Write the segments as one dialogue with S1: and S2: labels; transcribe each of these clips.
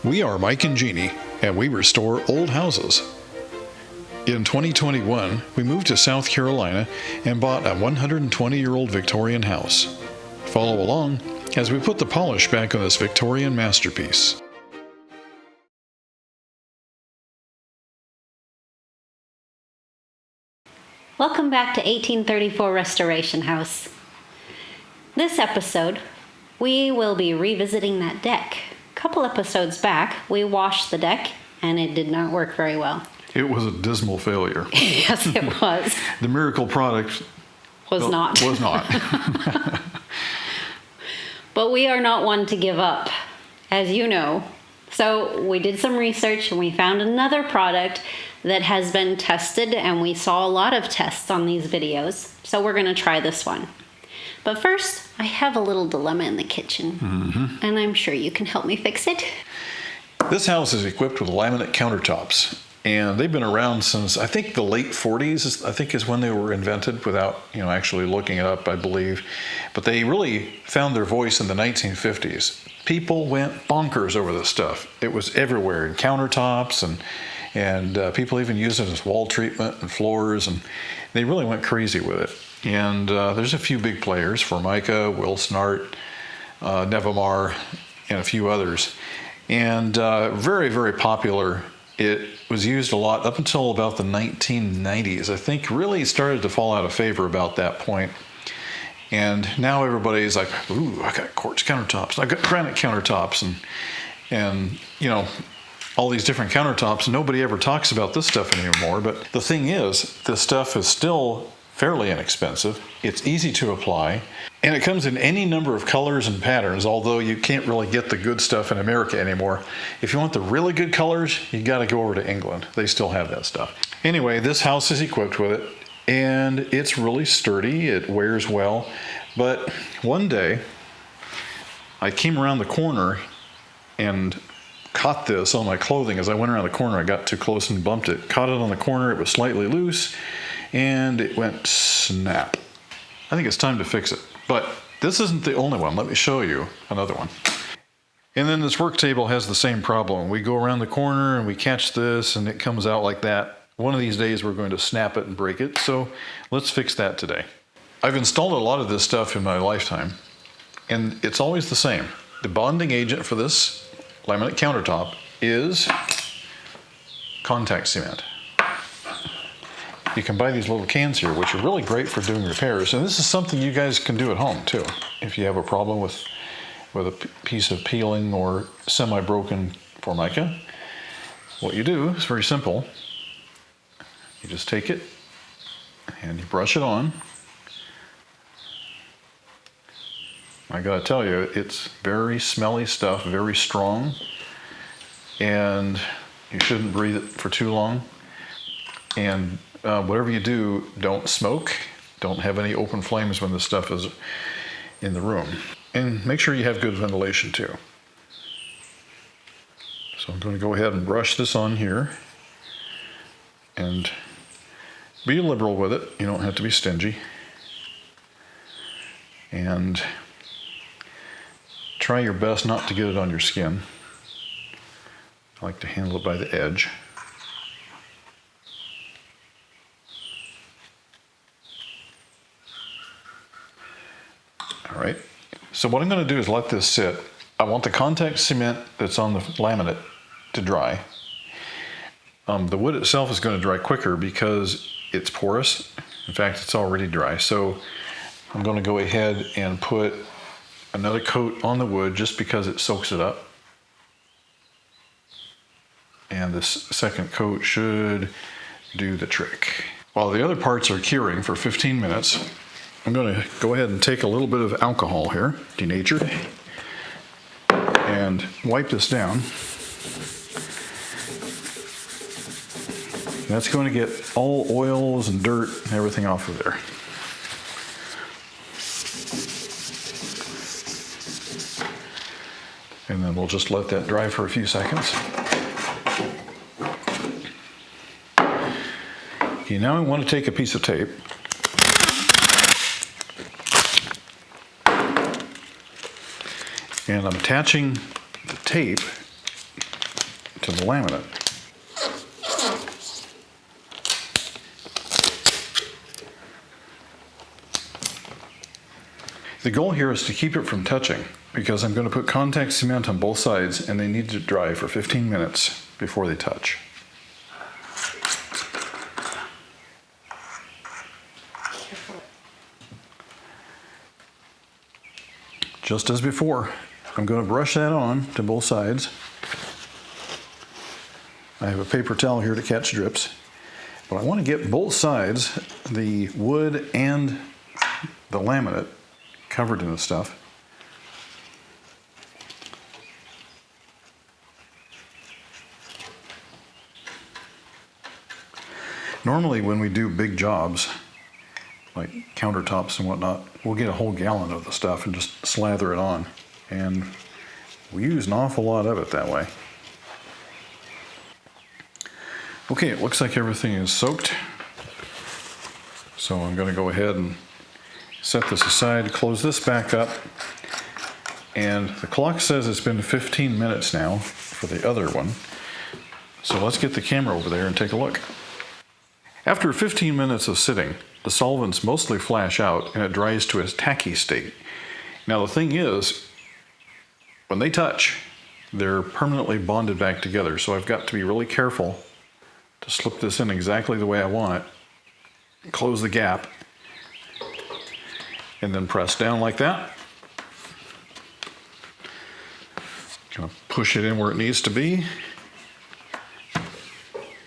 S1: We are Mike and Jeannie, and we restore old houses. In 2021, we moved to South Carolina and bought a 120-year-old Victorian house. Follow along as we put the polish back on this Victorian masterpiece.
S2: Welcome back to 1834 Restoration House. This episode, we will be revisiting that deck. A couple episodes back, we washed the deck and it did not work very well.
S1: It was a dismal failure.
S2: Yes, it was.
S1: The miracle product
S2: Was not. But we are not one to give up, as you know. So we did some research and we found another product that has been tested, and we saw a lot of tests on these videos. So we're going to try this one. But first, I have a little dilemma in the kitchen, and I'm sure you can help me fix it.
S1: This house is equipped with laminate countertops, and they've been around since, I think, the late 40s, I think is when they were invented, without actually looking it up, I believe. But they really found their voice in the 1950s. People went bonkers over this stuff. It was everywhere, in countertops, and people even used it as wall treatment and floors, and they really went crazy with it. And there's a few big players: Formica, Wilson-Art, Nevamar, and a few others. And very, very popular. It was used a lot up until about the 1990s. I think really started to fall out of favor about that point. And now everybody's like, ooh, I got quartz countertops, I got granite countertops, and all these different countertops. Nobody ever talks about this stuff anymore. But the thing is, this stuff is still fairly inexpensive. It's easy to apply, and it comes in any number of colors and patterns, although you can't really get the good stuff in America anymore. If you want the really good colors, you got to go over to England. They still have that stuff. Anyway, this house is equipped with it, and it's really sturdy. It wears well. But one day, I came around the corner and caught this on my clothing. As I went around the corner, I got too close and bumped it. Caught it on the corner. It was slightly loose, and it went snap. I think it's time to fix it. But this isn't the only one. Let me show you another one. And then this work table has the same problem. We go around the corner and we catch this, and it comes out like that. One of these days we're going to snap it and break it. So let's fix that today. I've installed a lot of this stuff in my lifetime, and it's always the same. The bonding agent for this laminate countertop is contact cement. You can buy these little cans here, which are really great for doing repairs. And this is something you guys can do at home too. If you have a problem with a piece of peeling or semi-broken Formica, what you do is very simple. You just take it and you brush it on. I gotta tell you, it's very smelly stuff, very strong, and you shouldn't breathe it for too long. And whatever you do, don't smoke, don't have any open flames when this stuff is in the room. And make sure you have good ventilation too. So I'm going to go ahead and brush this on here. And be liberal with it. You don't have to be stingy. And try your best not to get it on your skin. I like to handle it by the edge. All right, so what I'm going to do is let this sit. I want the contact cement that's on the laminate to dry. The wood itself is going to dry quicker because it's porous. In fact, it's already dry. So I'm going to go ahead and put another coat on the wood just because it soaks it up. And this second coat should do the trick. While the other parts are curing for 15 minutes, I'm going to go ahead and take a little bit of alcohol here, denatured, and wipe this down. That's going to get all oils and dirt and everything off of there. And then we'll just let that dry for a few seconds. Okay, now I want to take a piece of tape. And I'm attaching the tape to the laminate. The goal here is to keep it from touching because I'm going to put contact cement on both sides and they need to dry for 15 minutes before they touch. Just as before, I'm going to brush that on to both sides. I have a paper towel here to catch drips, but I want to get both sides, the wood and the laminate, covered in the stuff. Normally when we do big jobs, like countertops and whatnot, we'll get a whole gallon of the stuff and just slather it on. And we use an awful lot of it that way. Okay, it looks like everything is soaked. So I'm going to go ahead and set this aside, close this back up. And the clock says it's been 15 minutes now for the other one. So let's get the camera over there and take a look. After 15 minutes of sitting, the solvents mostly flash out and it dries to a tacky state. Now the thing is, when they touch, they're permanently bonded back together. So I've got to be really careful to slip this in exactly the way I want it. Close the gap and then press down like that. Kind of push it in where it needs to be.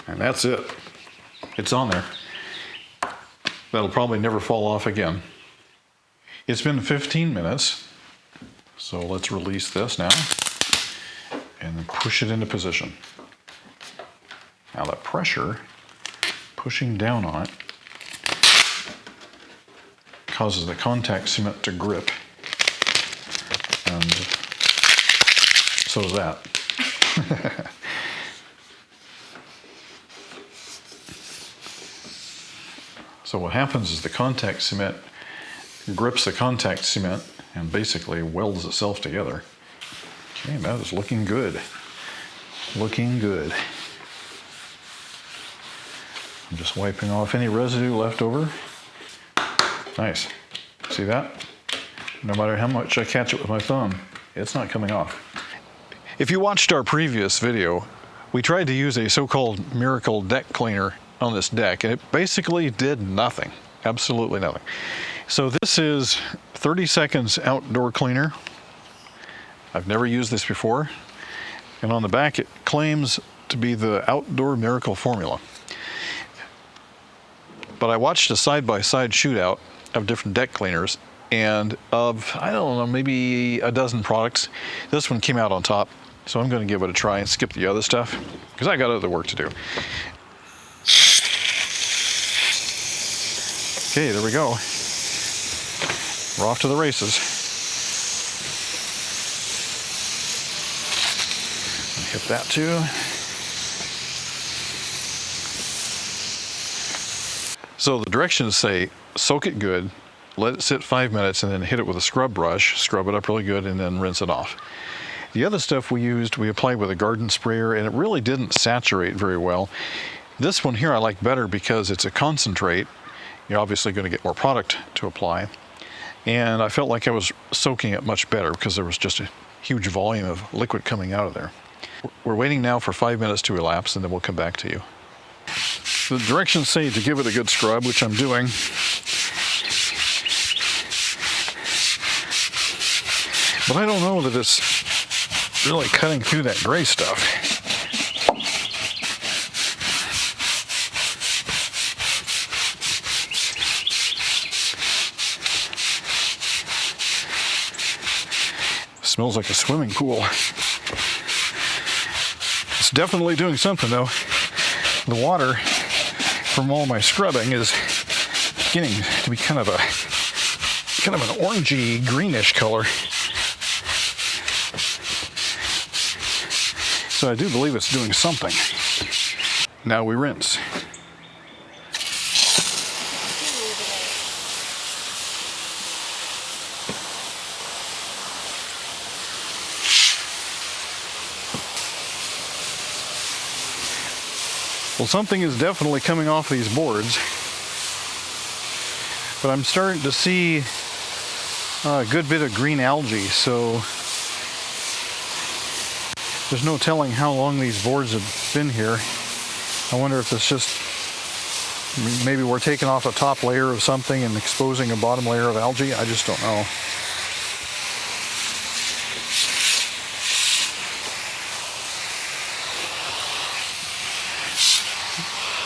S1: And that's it. It's on there. That'll probably never fall off again. It's been 15 minutes. So let's release this now and then push it into position. Now that pressure pushing down on it causes the contact cement to grip, and so does that. So what happens is the contact cement grips the contact cement and basically welds itself together. Okay, that is looking good. Looking good. I'm just wiping off any residue left over. Nice. See that? No matter how much I catch it with my thumb, it's not coming off. If you watched our previous video, we tried to use a so-called miracle deck cleaner on this deck, and it basically did nothing. Absolutely nothing. So this is 30 seconds outdoor cleaner. I've never used this before. And on the back it claims to be the outdoor miracle formula. But I watched a side-by-side shootout of different deck cleaners, and of, I don't know, maybe a dozen products, this one came out on top. So I'm going to give it a try and skip the other stuff because I got other work to do. Okay, there we go. We're off to the races. Hit that too. So the directions say soak it good, let it sit 5 minutes, and then hit it with a scrub brush, scrub it up really good, and then rinse it off. The other stuff we applied with a garden sprayer, and it really didn't saturate very well. This one here I like better because it's a concentrate. You're obviously going to get more product to apply. And I felt like I was soaking it much better because there was just a huge volume of liquid coming out of there. We're waiting now for 5 minutes to elapse, and then we'll come back to you. The directions say to give it a good scrub, which I'm doing. But I don't know that it's really cutting through that gray stuff. Smells like a swimming pool. It's definitely doing something though. The water from all my scrubbing is beginning to be kind of an orangey greenish color. So I do believe it's doing something. Now we rinse. Well, something is definitely coming off these boards, but I'm starting to see a good bit of green algae, so there's no telling how long these boards have been here. I wonder if it's just, maybe we're taking off a top layer of something and exposing a bottom layer of algae. I just don't know.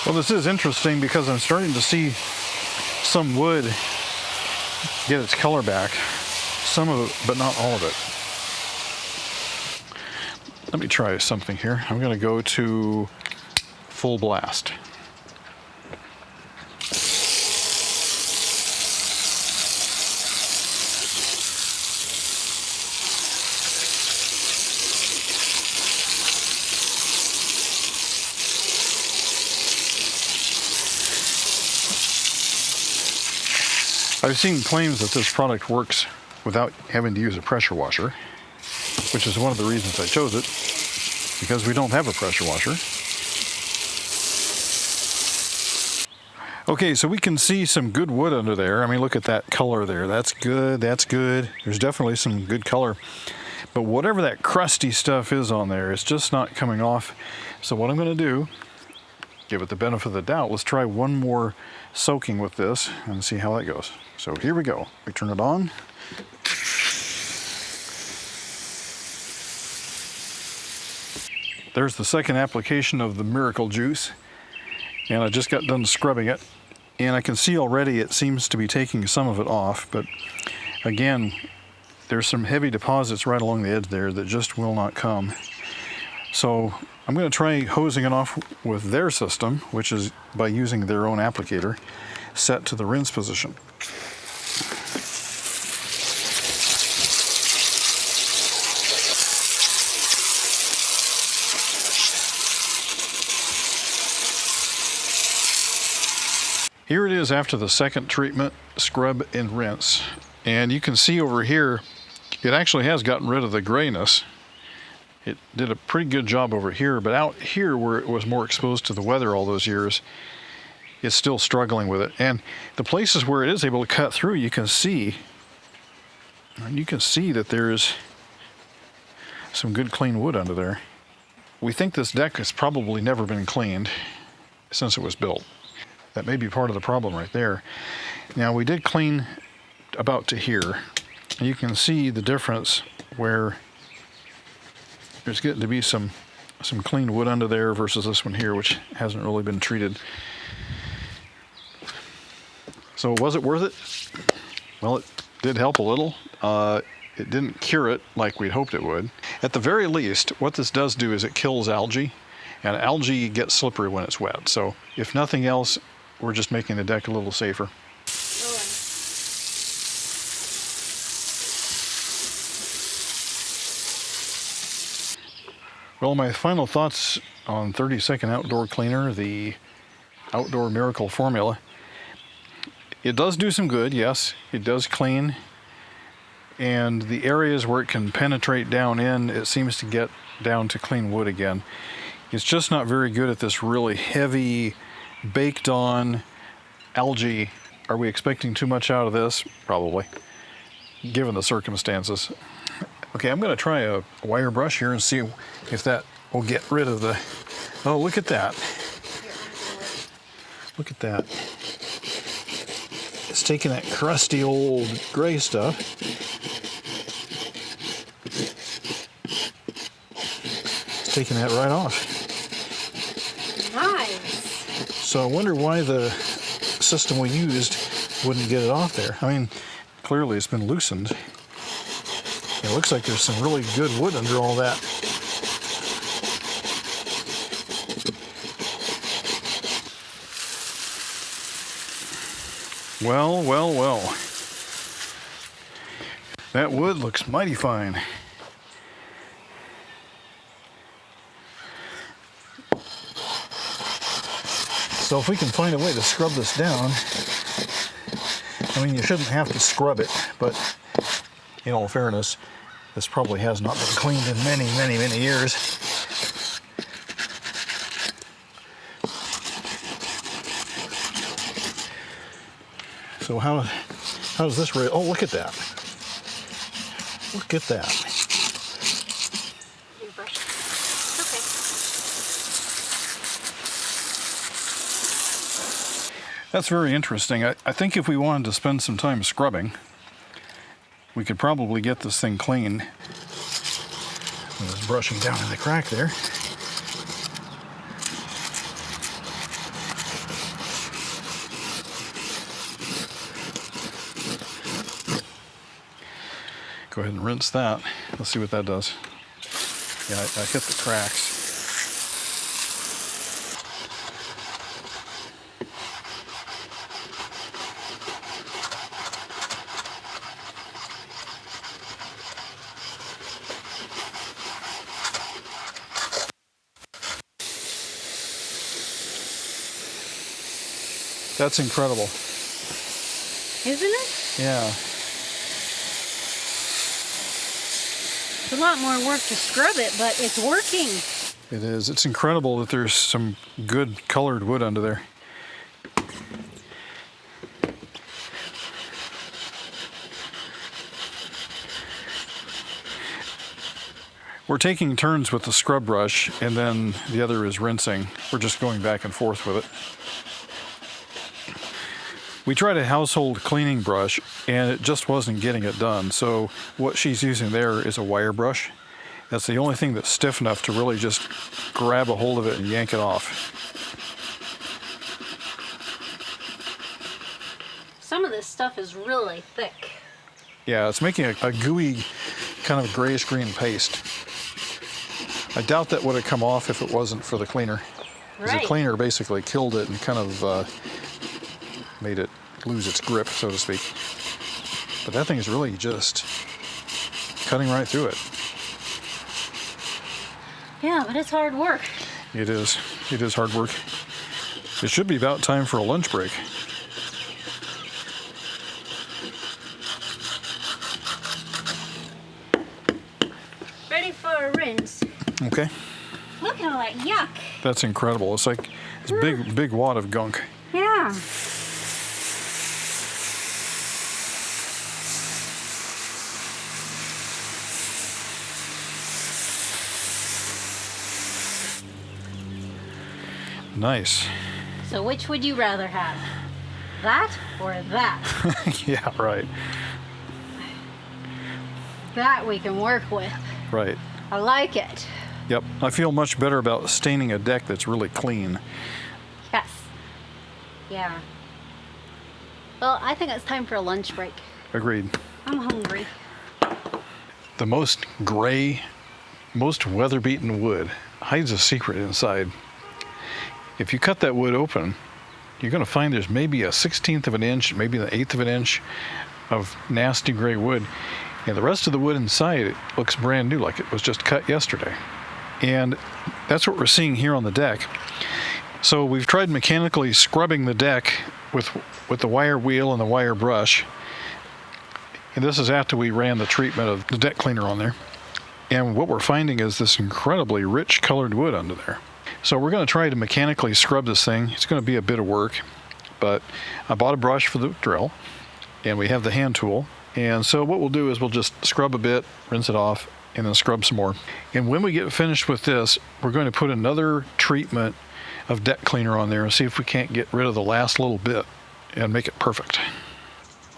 S1: Well, this is interesting because I'm starting to see some wood get its color back. Some of it, but not all of it. Let me try something here. I'm going to go to full blast. I've seen claims that this product works without having to use a pressure washer, which is one of the reasons I chose it, because we don't have a pressure washer. Okay, so we can see some good wood under there. I mean, look at that color there. That's good, that's good. There's definitely some good color. But whatever that crusty stuff is on there, it's just not coming off. So what I'm going to do, give it the benefit of the doubt, let's try one more soaking with this and see how that goes. So here we go. We turn it on. There's the second application of the miracle juice, and I just got done scrubbing it, and I can see already it seems to be taking some of it off, but again, there's some heavy deposits right along the edge there that just will not come. So I'm going to try hosing it off with their system, which is by using their own applicator set to the rinse position. Here it is after the second treatment, scrub and rinse. And you can see over here, it actually has gotten rid of the grayness. It did a pretty good job over here, but out here where it was more exposed to the weather all those years, it's still struggling with it. And the places where it is able to cut through, you can see that there's some good clean wood under there. We think this deck has probably never been cleaned since it was built. That may be part of the problem right there. Now, we did clean about to here, and you can see the difference where there's getting to be some clean wood under there versus this one here, which hasn't really been treated. So was it worth it? Well, it did help a little. It didn't cure it like we'd hoped it would. At the very least, what this does do is it kills algae, and algae gets slippery when it's wet. So if nothing else, we're just making the deck a little safer. Well, my final thoughts on 30-second outdoor cleaner, the Outdoor Miracle formula. It does do some good, yes. It does clean. And the areas where it can penetrate down in, it seems to get down to clean wood again. It's just not very good at this really heavy, baked on algae. Are we expecting too much out of this? Probably, given the circumstances. Okay, I'm going to try a wire brush here and see if that will get rid of the... Oh, look at that. Look at that. It's taking that crusty old gray stuff. It's taking that right off.
S2: Nice.
S1: So I wonder why the system we used wouldn't get it off there. I mean, clearly it's been loosened. It looks like there's some really good wood under all that. Well, well, well. That wood looks mighty fine. So if we can find a way to scrub this down, I mean, you shouldn't have to scrub it, but in all fairness, this probably has not been cleaned in many, many, many years. So how does this oh, look at that. Look at that.
S2: Your brush. Okay.
S1: That's very interesting. I think if we wanted to spend some time scrubbing, we could probably get this thing clean. I'm just brushing down in the crack there. Go ahead and rinse that. Let's see what that does. Yeah, I hit the cracks. That's incredible.
S2: Isn't it?
S1: Yeah.
S2: It's a lot more work to scrub it, but it's working.
S1: It is. It's incredible that there's some good colored wood under there. We're taking turns with the scrub brush, and then the other is rinsing. We're just going back and forth with it. We tried a household cleaning brush, and it just wasn't getting it done. So what she's using there is a wire brush. That's the only thing that's stiff enough to really just grab a hold of it and yank it off.
S2: Some of this stuff is really thick.
S1: Yeah, it's making a gooey, kind of grayish-green paste. I doubt that would have come off if it wasn't for the cleaner. 'Cause
S2: Right.
S1: the cleaner basically killed it and kind of made it lose its grip, so to speak. But that thing is really just cutting right through it.
S2: Yeah, but it's hard work.
S1: It is. It is hard work. It should be about time for a lunch break.
S2: Ready for a rinse.
S1: Okay.
S2: Look at all that yuck.
S1: That's incredible. It's like this big wad of gunk.
S2: Yeah.
S1: Nice.
S2: So which would you rather have? That or that?
S1: Yeah, right.
S2: That we can work with.
S1: Right.
S2: I like it.
S1: Yep. I feel much better about staining a deck that's really clean.
S2: Yes. Yeah. Well, I think it's time for a lunch break.
S1: Agreed.
S2: I'm hungry.
S1: The most gray, most weather-beaten wood hides a secret inside. If you cut that wood open, you're going to find there's maybe a 1/16 of an inch, maybe an 1/8 of an inch of nasty gray wood. And the rest of the wood inside it looks brand new, like it was just cut yesterday. And that's what we're seeing here on the deck. So we've tried mechanically scrubbing the deck with the wire wheel and the wire brush. And this is after we ran the treatment of the deck cleaner on there. And what we're finding is this incredibly rich colored wood under there. So we're going to try to mechanically scrub this thing. It's going to be a bit of work, but I bought a brush for the drill, and we have the hand tool. And so what we'll do is we'll just scrub a bit, rinse it off, and then scrub some more. And when we get finished with this, we're going to put another treatment of deck cleaner on there and see if we can't get rid of the last little bit and make it perfect.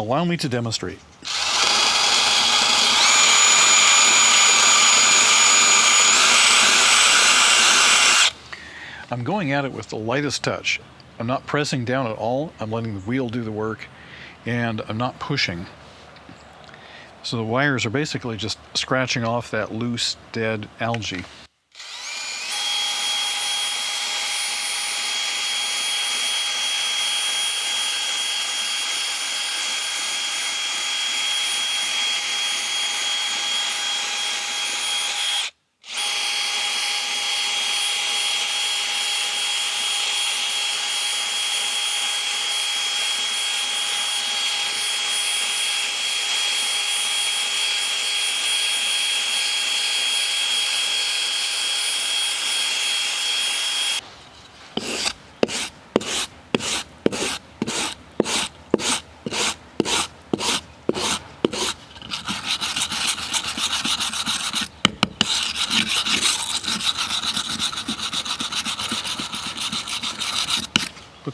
S1: Allow me to demonstrate. I'm going at it with the lightest touch. I'm not pressing down at all. I'm letting the wheel do the work, and I'm not pushing. So the wires are basically just scratching off that loose, dead algae.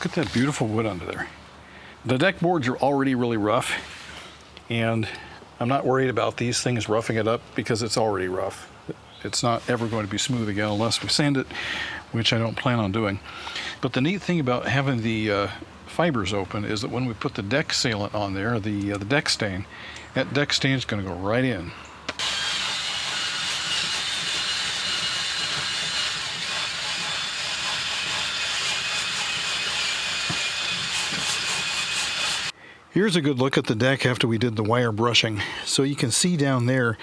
S1: Look at that beautiful wood under there. The deck boards are already really rough, and I'm not worried about these things roughing it up because it's already rough. It's not ever going to be smooth again unless we sand it, which I don't plan on doing. But the neat thing about having the fibers open is that when we put the deck sealant on there, the deck stain, that deck stain is going to go right in. Here's a good look at the deck after we did the wire brushing. So you can see down there,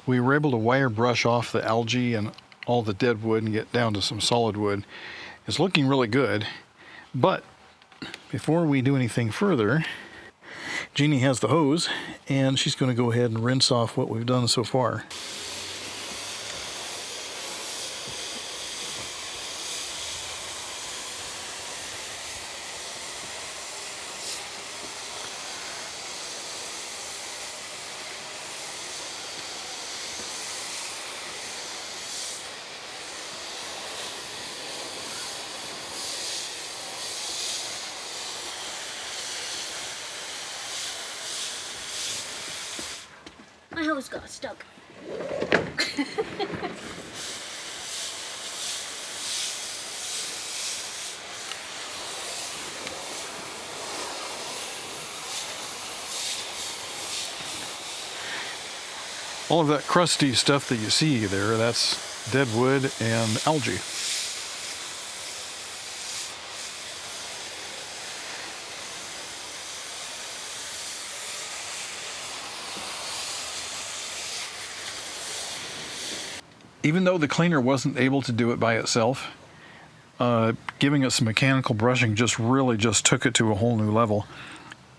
S1: we were able to wire brush off the algae and all the dead wood and get down to some solid wood. It's looking really good, but before we do anything further, Jeannie has the hose and she's going to go ahead and rinse off what we've done so far.
S2: My hose got stuck.
S1: All of that crusty stuff that you see there, that's dead wood and algae. Even though the cleaner wasn't able to do it by itself, giving it some mechanical brushing just really took it to a whole new level.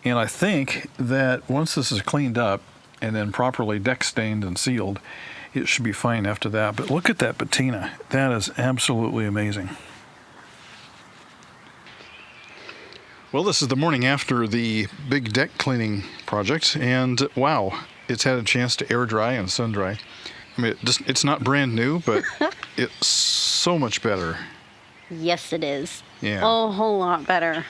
S1: And I think that once this is cleaned up and then properly deck stained and sealed, it should be fine after that. But look at that patina. That is absolutely amazing. Well, this is the morning after the big deck cleaning project, and wow, it's had a chance to air dry and sun dry. I mean, it's not brand new, but it's so much better.
S2: Yes, it is.
S1: Yeah.
S2: A whole lot better.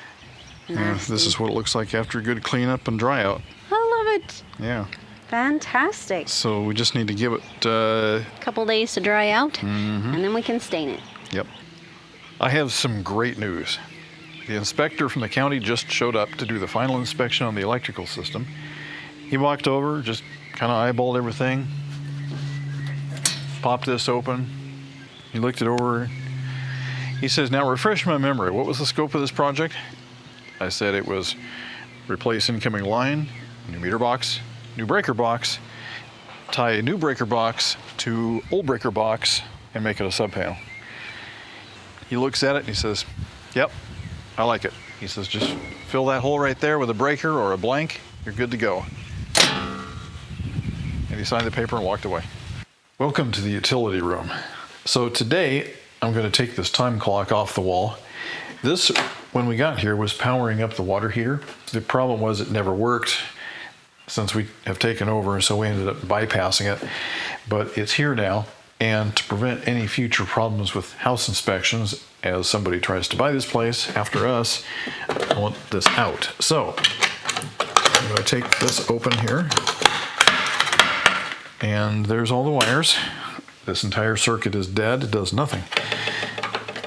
S1: Yeah, this is what it looks like after a good cleanup and dry out.
S2: I love it.
S1: Yeah.
S2: Fantastic.
S1: So we just need to give it
S2: A couple days to dry out, and then we can stain it.
S1: Yep. I have some great news. The inspector from the county just showed up to do the final inspection on the electrical system. He walked over, just kind of eyeballed everything, popped this open. He looked it over. He says, now refresh my memory. What was the scope of this project? I said it was replace incoming line, new meter box, new breaker box, tie a new breaker box to old breaker box, and make it a sub panel. He looks at it and he says, yep, I like it. He says, just fill that hole right there with a breaker or a blank, you're good to go. And he signed the paper and walked away. Welcome to the utility room. So today, I'm going to take this time clock off the wall. This, when we got here, was powering up the water heater. The problem was it never worked since we have taken over, so we ended up bypassing it. But it's here now, and to prevent any future problems with house inspections, as somebody tries to buy this place after us, I want this out. So, I'm going to take this open here. And there's all the wires. This entire circuit is dead, it does nothing.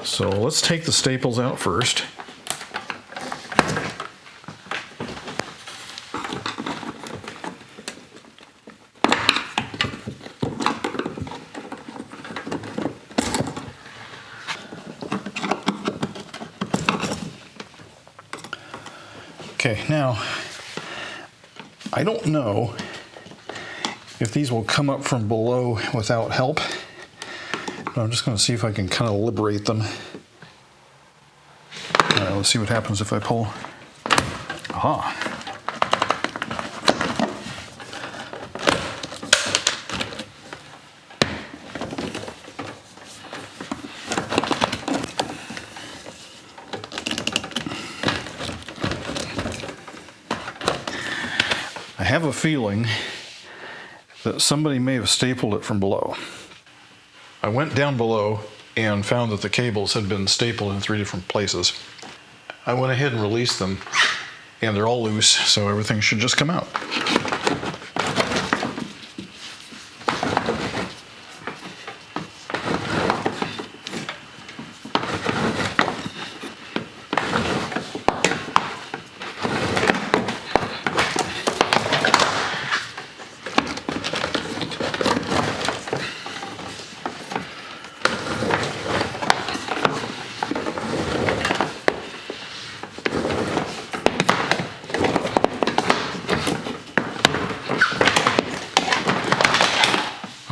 S1: So let's take the staples out first. Okay, now, I don't know if these will come up from below without help. But I'm just going to see if I can kind of liberate them. All right, let's see what happens if I pull. Aha. I have a feeling that somebody may have stapled it from below. I went down below and found that the cables had been stapled in 3 different places. I went ahead and released them, and they're all loose, so everything should just come out.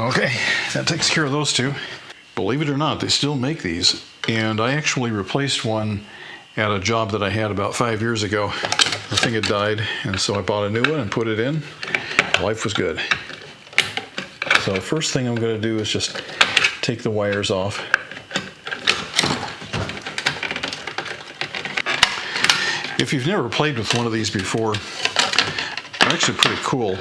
S1: Okay, that takes care of those two. Believe it or not, they still make these. And I actually replaced one at a job that I had about 5 years ago. The thing had died, and so I bought a new one and put it in. Life was good. So first thing I'm going to do is just take the wires off. If you've never played with one of these before, they're actually pretty cool.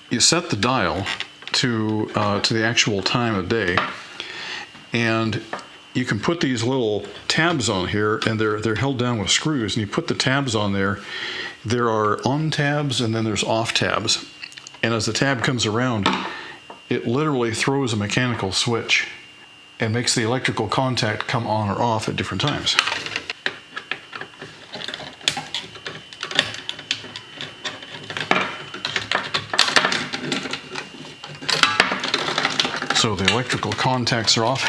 S1: You set the dial to the actual time of day, and you can put these little tabs on here, and they're held down with screws, and you put the tabs on there. There are on tabs and then there's off tabs, and as the tab comes around, it literally throws a mechanical switch and makes the electrical contact come on or off at different times. So the electrical contacts are off.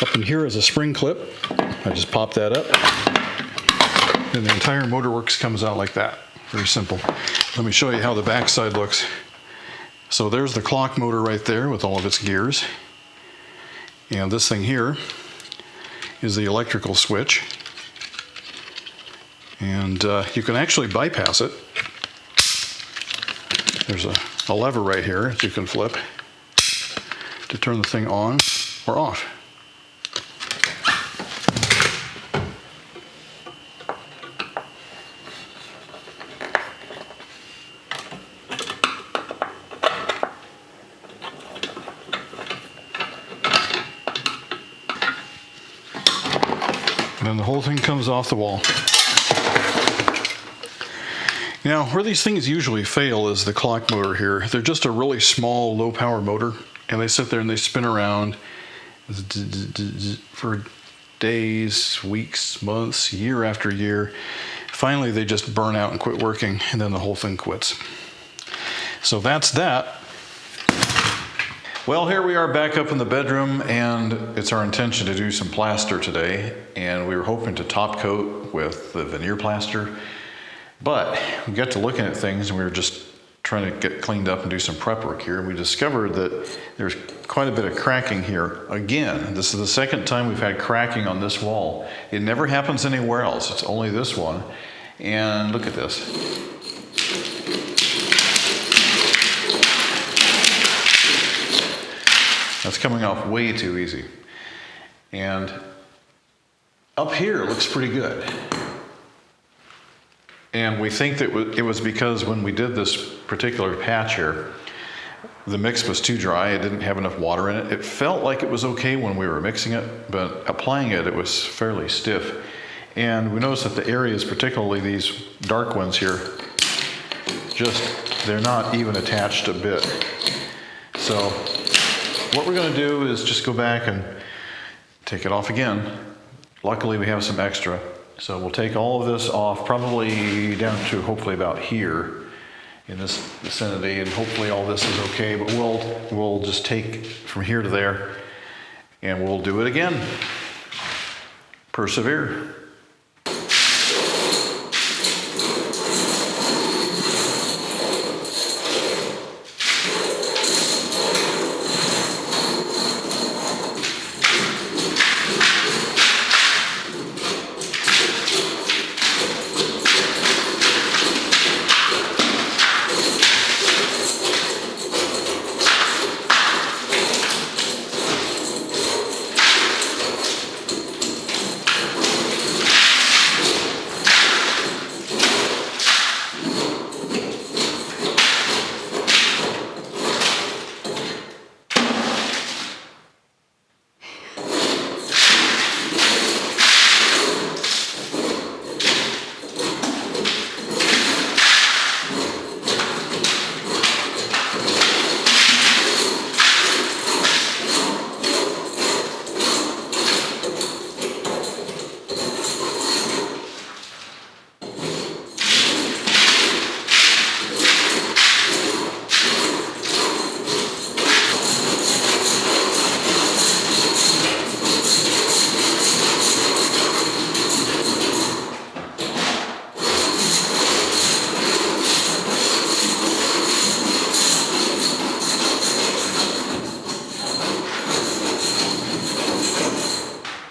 S1: Up in here is a spring clip. I just pop that up. And the entire motor works comes out like that. Very simple. Let me show you how the back side looks. So there's the clock motor right there with all of its gears. And this thing here is the electrical switch. And you can actually bypass it. There's a lever right here that you can flip to turn the thing on or off. And then the whole thing comes off the wall. Now, where these things usually fail is the clock motor here. They're just a really small, low power motor, and they sit there and they spin around for days, weeks, months, year after year. Finally, they just burn out and quit working, and then the whole thing quits. So that's that. Well, here we are back up in the bedroom, and it's our intention to do some plaster today, and we were hoping to top coat with the veneer plaster. But we got to looking at things, and we were just trying to get cleaned up and do some prep work here. And we discovered that there's quite a bit of cracking here. Again, this is the second time we've had cracking on this wall. It never happens anywhere else. It's only this one. And look at this. That's coming off way too easy. And up here it looks pretty good. And we think that it was because when we did this particular patch here, the mix was too dry. It didn't have enough water in it. It felt like it was okay when we were mixing it, but applying it, it was fairly stiff. And we noticed that the areas, particularly these dark ones here, they're not even attached a bit. So what we're going to do is just go back and take it off again. Luckily, we have some extra. So we'll take all of this off, probably down to hopefully about here in this vicinity, and hopefully all this is okay, but we'll just take from here to there, and we'll do it again. Persevere.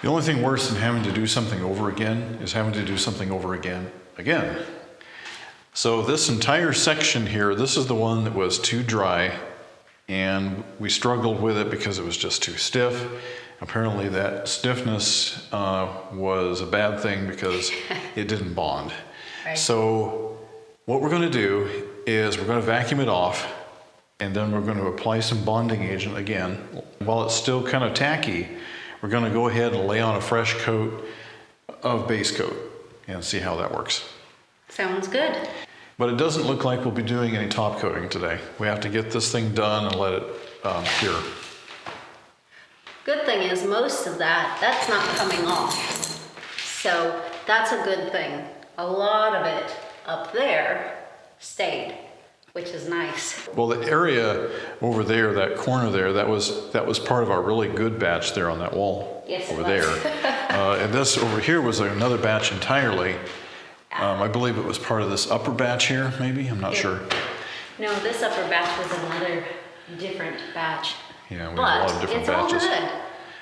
S1: The only thing worse than having to do something over again is having to do something over again. So this entire section here, this is the one that was too dry, and we struggled with it because it was just too stiff. Apparently that stiffness was a bad thing because it didn't bond.
S2: Right.
S1: So what we're going to do is we're going to vacuum it off, and then we're going to apply some bonding agent again. While it's still kind of tacky, we're going to go ahead and lay on a fresh coat of base coat and see how that works.
S2: Sounds good.
S1: But it doesn't look like we'll be doing any top coating today. We have to get this thing done and let it cure.
S2: Good thing is most of that's not coming off. So that's a good thing. A lot of it up there stayed, which is nice.
S1: Well, the area over there, that corner there, that was part of our really good batch there on that wall.
S2: Yes,
S1: over
S2: it was.
S1: there. And this over here was another batch entirely. I believe it was part of this upper batch here, maybe? I'm not sure.
S2: No, this upper batch was another different batch.
S1: Yeah, we had a lot of different batches.
S2: It's all good,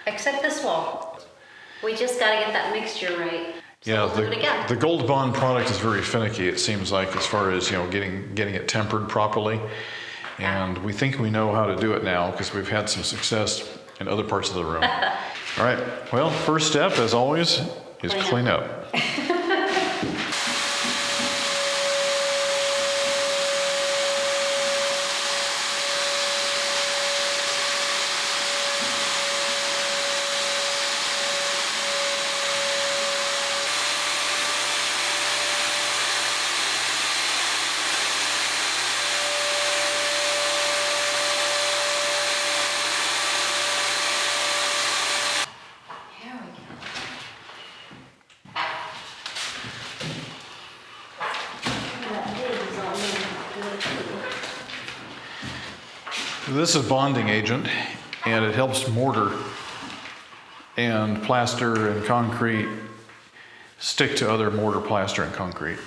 S2: except this wall. We just got to get that mixture right. So
S1: Yeah,
S2: we'll do it again.
S1: the Gold Bond product is very finicky, it seems like, as far as, getting it tempered properly. And we think we know how to do it now because we've had some success in other parts of the room. All right, well, first step, as always, is clean up. This is bonding agent, and it helps mortar and plaster and concrete stick to other mortar, plaster, and concrete.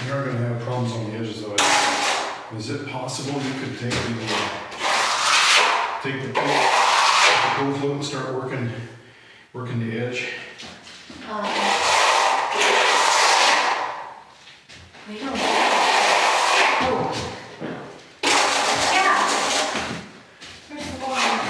S1: You are going to have problems on the edges, though. Is it possible you could take the cold float and start working the edge?
S2: We don't. Oh. Yeah. Where's the water?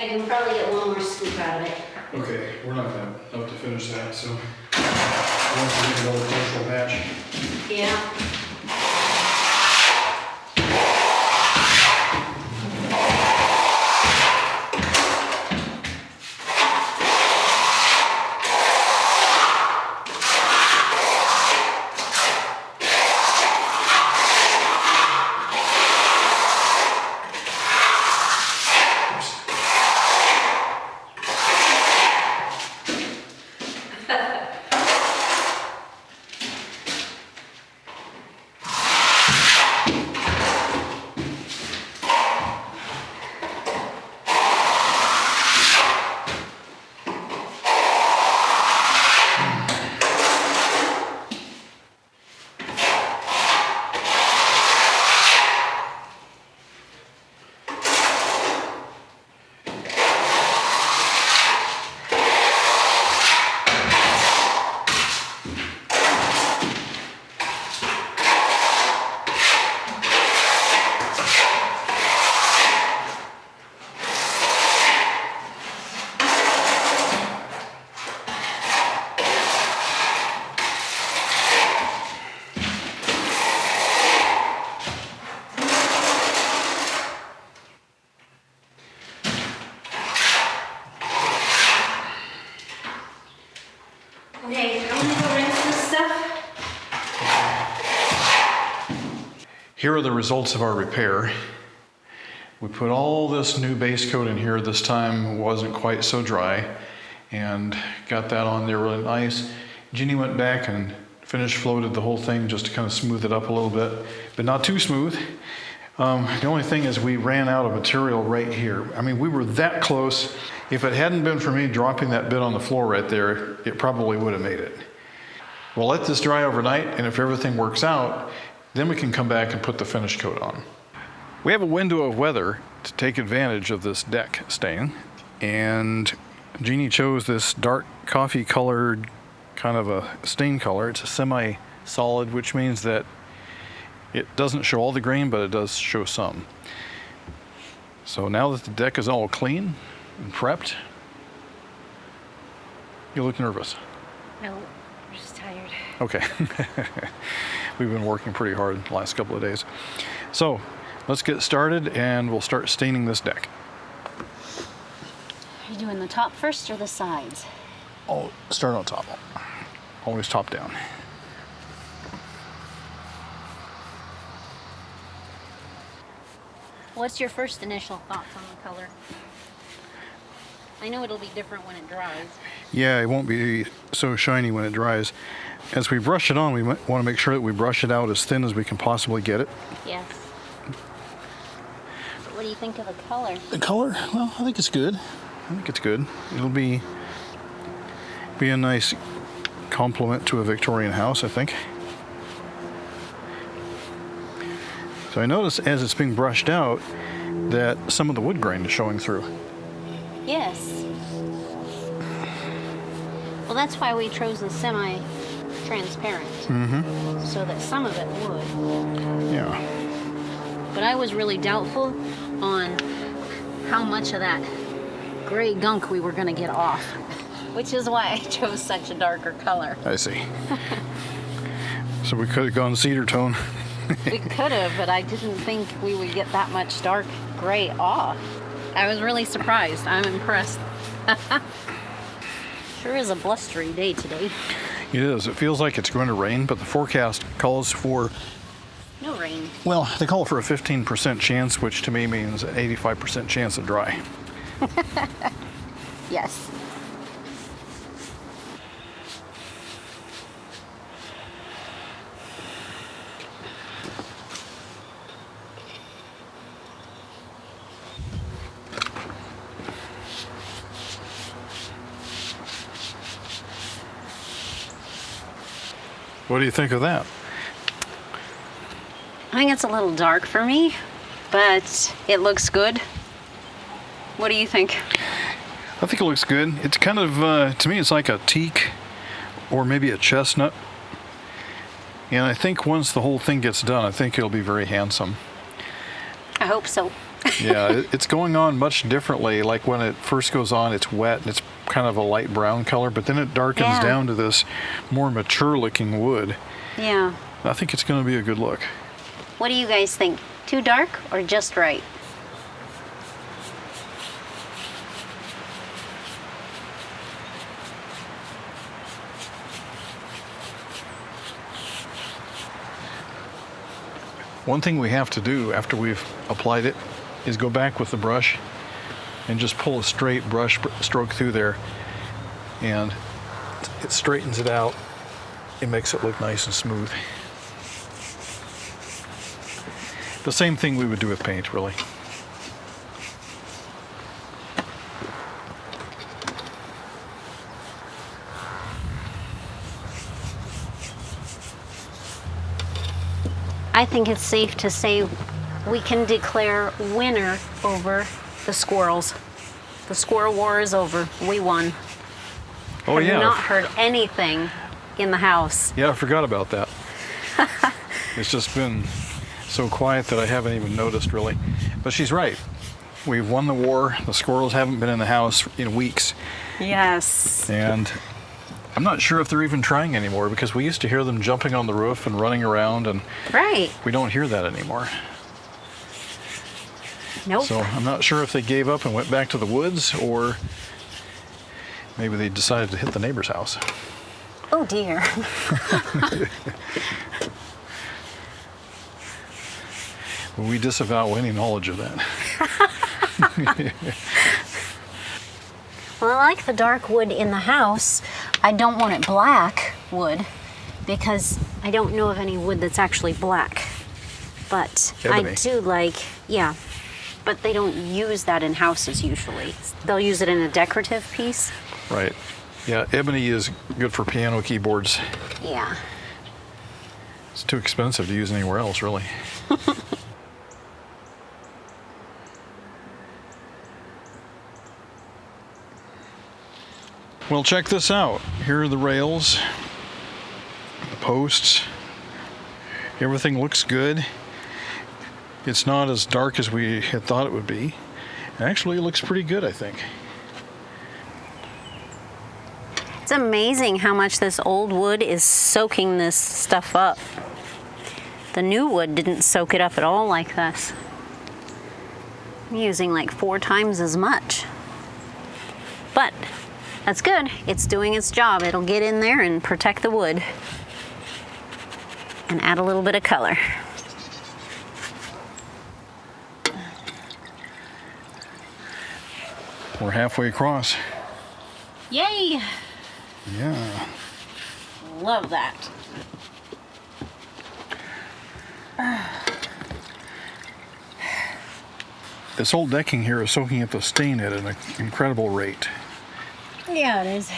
S2: I can probably get one more scoop out of it.
S1: Okay, we're not gonna have to finish that, so once we get another partial batch.
S2: Yeah. Okay, I'm gonna go rinse this stuff.
S1: Here are the results of our repair. We put all this new base coat in here. This time wasn't quite so dry, and got that on there really nice. Jeannie went back and finish floated the whole thing just to kind of smooth it up a little bit, but not too smooth. The only thing is we ran out of material right here. I mean, we were that close. If it hadn't been for me dropping that bit on the floor right there, it probably would have made it. We'll let this dry overnight, and if everything works out, then we can come back and put the finish coat on. We have a window of weather to take advantage of this deck stain, and Jeannie chose this dark coffee colored kind of a stain color. It's a semi-solid, which means that it doesn't show all the grain, but it does show some. So now that the deck is all clean and prepped, you look nervous.
S2: No, I'm just tired.
S1: Okay. We've been working pretty hard the last couple of days. So let's get started and we'll start staining this deck.
S2: Are you doing the top first or the sides?
S1: I'll start on top. Always top down.
S2: What's your first initial thoughts on the color? I know it'll be different when it dries.
S1: Yeah, it won't be so shiny when it dries. As we brush it on, we want to make sure that we brush it out as thin as we can possibly get it.
S2: Yes. What do you think of the color?
S1: The color? Well, I think it's good. I think it's good. It'll be a nice complement to a Victorian house, I think. So I notice as it's being brushed out that some of the wood grain is showing through.
S2: Yes. Well, that's why we chose the semi-transparent.
S1: Mm-hmm.
S2: So that some of it would.
S1: Yeah.
S2: But I was really doubtful on how much of that gray gunk we were going to get off, which is why I chose such a darker color.
S1: I see. So we could have gone cedar tone.
S2: We could have, but I didn't think we would get that much dark gray off. I was really surprised. I'm impressed. Sure is a blustery day today.
S1: It is. It feels like it's going to rain, but the forecast calls for...
S2: No rain.
S1: Well, they call for a 15% chance, which to me means an 85% chance of dry.
S2: Yes.
S1: What do you think of that?
S2: I think it's a little dark for me, but it looks good. What do you think?
S1: I think it looks good. It's kind of, to me, it's like a teak or maybe a chestnut. And I think once the whole thing gets done, I think it'll be very handsome.
S2: I hope so.
S1: Yeah, it's going on much differently. Like when it first goes on, it's wet and it's kind of a light brown color, but then it darkens
S2: Yeah.
S1: down to this more mature looking wood.
S2: Yeah.
S1: I think it's going to be a good look.
S2: What do you guys think? Too dark or just right?
S1: One thing we have to do after we've applied it is go back with the brush and just pull a straight brush stroke through there, and it straightens it out. It makes it look nice and smooth. The same thing we would do with paint, really.
S2: I think it's safe to say we can declare winner over the squirrels. The squirrel war is over. We won.
S1: Oh,
S2: Have
S1: yeah.
S2: not heard anything in the house.
S1: Yeah, I forgot about that. It's just been so quiet that I haven't even noticed, really. But she's right. We've won the war. The squirrels haven't been in the house in weeks.
S2: Yes.
S1: And I'm not sure if they're even trying anymore, because we used to hear them jumping on the roof and running around, and
S2: Right.
S1: we don't hear that anymore.
S2: Nope.
S1: So I'm not sure if they gave up and went back to the woods, or maybe they decided to hit the neighbor's house.
S2: Oh dear.
S1: Well, we disavow any knowledge of that.
S2: Well, I like the dark wood in the house. I don't want it black wood because I don't know of any wood that's actually black. But
S1: Ebony.
S2: I do like, yeah, but they don't use that in houses usually. They'll use it in a decorative piece.
S1: Right. Yeah, ebony is good for piano keyboards.
S2: Yeah.
S1: It's too expensive to use anywhere else, really. Well, check this out. Here are the rails, the posts. Everything looks good. It's not as dark as we had thought it would be. Actually, it looks pretty good, I think.
S2: It's amazing how much this old wood is soaking this stuff up. The new wood didn't soak it up at all like this. I'm using like 4 times as much. But that's good. It's doing its job. It'll get in there and protect the wood and add a little bit of color.
S1: We're halfway across.
S2: Yay!
S1: Yeah.
S2: Love that.
S1: This whole decking here is soaking up the stain at an incredible rate.
S2: Yeah, it is.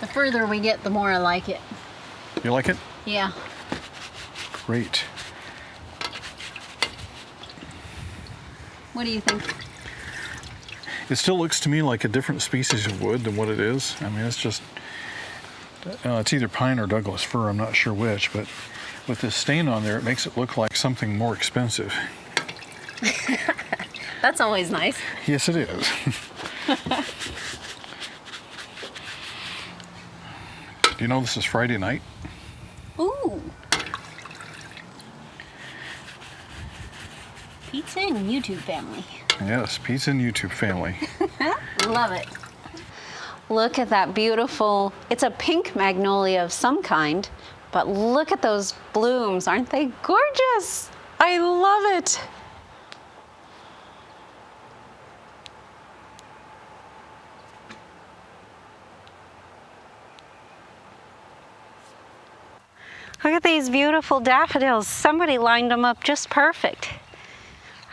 S2: The further we get, the more I like it.
S1: You like it?
S2: Yeah.
S1: Great.
S2: What do you think?
S1: It still looks to me like a different species of wood than what it is. I mean, it's just, it's either pine or Douglas fir, I'm not sure which, but with this stain on there, it makes it look like something more expensive.
S2: That's always nice.
S1: Yes, it is. Do you know this is Friday night?
S2: Ooh. Pizza and YouTube family.
S1: Yes, pizza and YouTube family.
S2: Love it. Look at that beautiful, it's a pink magnolia of some kind, but look at those blooms. Aren't they gorgeous? I love it. Look at these beautiful daffodils. Somebody lined them up just perfect.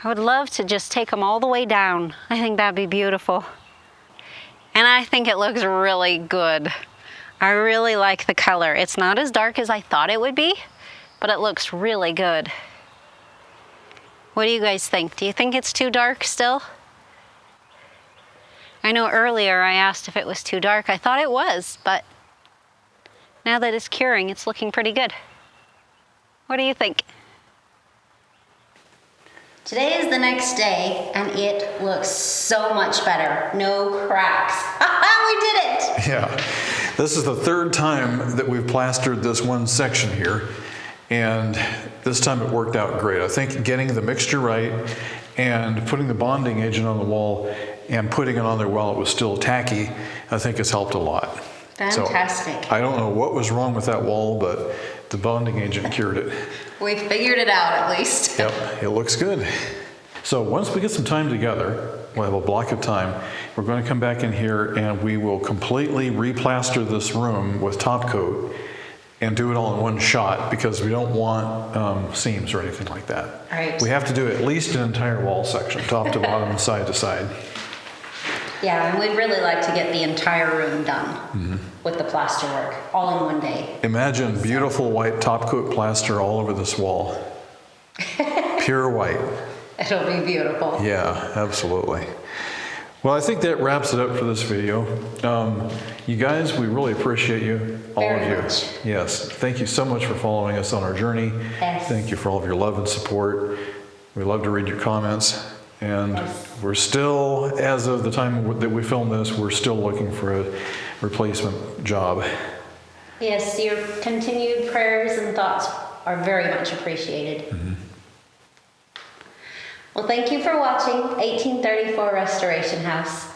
S2: I would love to just take them all the way down. I think that'd be beautiful. And I think it looks really good. I really like the color. It's not as dark as I thought it would be, but it looks really good. What do you guys think? Do you think it's too dark still? I know earlier I asked if it was too dark. I thought it was, but now that it's curing, it's looking pretty good. What do you think? Today is the next day, and it looks so much better. No cracks. We did it!
S1: Yeah. This is the third time that we've plastered this one section here, and this time it worked out great. I think getting the mixture right and putting the bonding agent on the wall and putting it on there while it was still tacky, I think has helped a lot.
S2: Fantastic.
S1: So, I don't know what was wrong with that wall, but the bonding agent cured it.
S2: We figured it out at least.
S1: Yep, it looks good. So once we get some time together, we'll have a block of time, we're going to come back in here and we will completely re-plaster this room with top coat and do it all in one shot because we don't want seams or anything like that.
S2: Right.
S1: We have to do at least an entire wall section, top to bottom and side to side.
S2: Yeah, and we'd really like to get the entire room done with the plaster work, all in one day.
S1: Imagine beautiful white top coat plaster all over this wall. Pure white.
S2: It'll be beautiful.
S1: Yeah, absolutely. Well, I think that wraps it up for this video. You guys, we really appreciate you, all of you.
S2: Very much.
S1: Yes, thank you so much for following us on our journey.
S2: Yes.
S1: Thank you for all of your love and support. We love to read your comments. And
S2: Yes.
S1: we're still, as of the time that we filmed this, we're still looking for a replacement job.
S2: Yes, your continued prayers and thoughts are very much appreciated. Well, thank you for watching 1834 Restoration House.